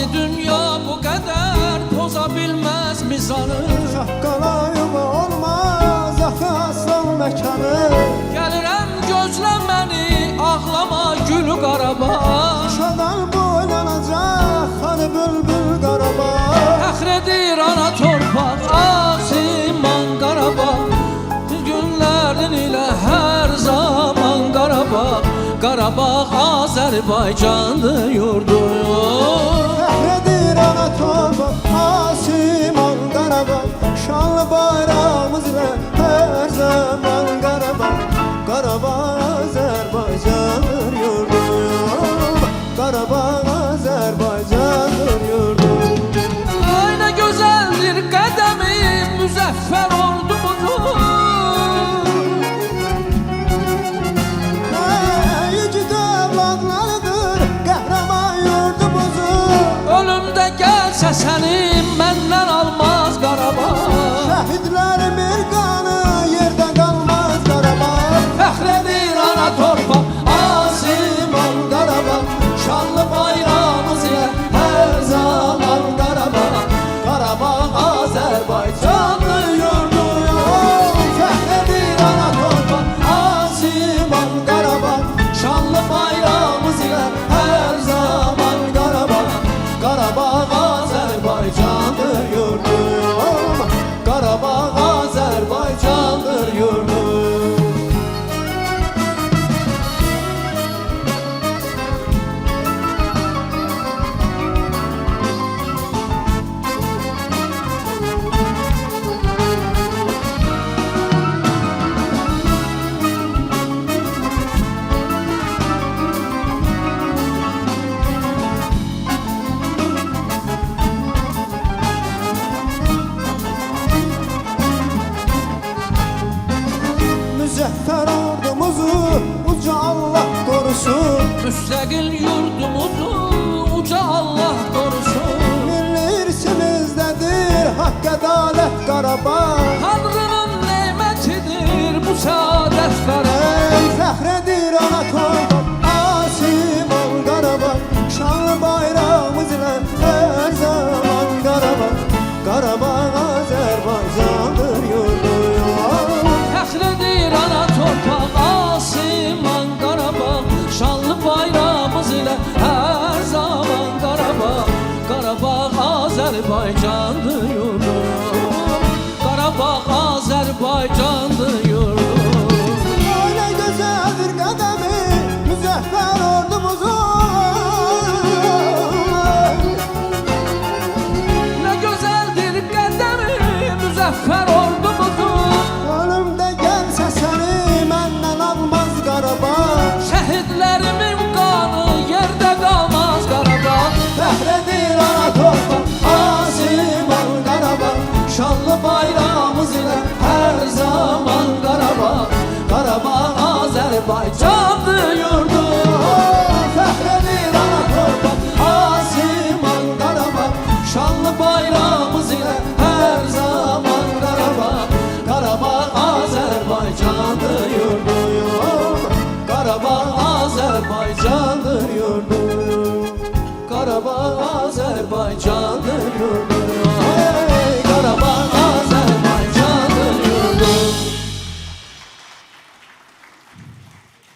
Fani dünya bu kadar pozabilmez mizanı. Şaqqalayma olmaz axı aslan məkanı. Gəlirəm gözlə məni, ağlama gülü Qarabağ. Şadan boylanacaq xanı bülbül Qarabağ. Fəxr edir ana torpaq, asiman Qarabağ. Günlərin ilə hər zaman Qarabağ. Qarabağ Azərbaycandır yurdum. Fəxr edir ana torpaq, asiman Qarabağ. Şanlı bayrağımız ilə hər zaman Qarabağ. Qarabağ Azərbaycandır yurdum. Qarabağ Azərbaycandır yurdum. Ay nə gözəldir qədəmi müzəffər ordumuzun. Yiğit övladlarıdır qəhrəman yurdumuzun. Ölümdə gəlsə səni məndən almaz Qarabağ. Şəhidlərimin qanı yerdə qalmaz Qarabağ. Fəxr edir ana torpaq, asiman Qarabağ. Şanlı bayrağımız ilə hər zaman Qarabağ. Qarabağ Azərbaycandır yurdum. Fəxr edir ana torpaq, asiman Qarabağ. Şanlı bayrağımız ilə hər zaman Qarabağ. Qarabağ Azərbaycandır yurdum. Qarabağ Azərbaycandır yurdum. Müzəffər ordumuzu uca Allah qorusun. Müstəqil yurdumuzu uca Allah qorusun. Milli irsimizdədir haqq ədalət Qarabağ. Tanrının nemətidir bu səadət Qarabağ. Ey fəxr edir ana torpaq, asiman Qarabağ. Şanlı bayrağımız ilə hər zaman Qarabağ. Qarabağ Azərbaycandır yurdum. Fəxr edir ana torpaq, asiman Qarabağ. Şanlı bayrağımız ilə hər zaman Qarabağ. Qarabağ Azərbaycandır yurdum. Qarabağ Azərbaycandır yurdum. Öyle gözəldir qədəmi müzəffər ordumuzun. Nə gözəldir qədəmi müzəffər ordumuzun. Ölümdə gəlsə səni məndən almaz Qarabağ. Şəhidlərimin qanı yerdə qalmaz Qarabağ. Fəxr edir ana torpaq, asiman Qarabağ. Şanlı bayrağımız ilə hər zaman Qarabağ. Qarabağ Azərbaycandır yurdum. Fəxr edir ana torpaq, asiman Qarabağ. Şanlı bayrağımız ilə hər zaman Qarabağ. Qarabağ Azərbaycandır yurdum. Qarabağ Azərbaycandır yurdum. Qarabağ Azərbaycandır yurdum.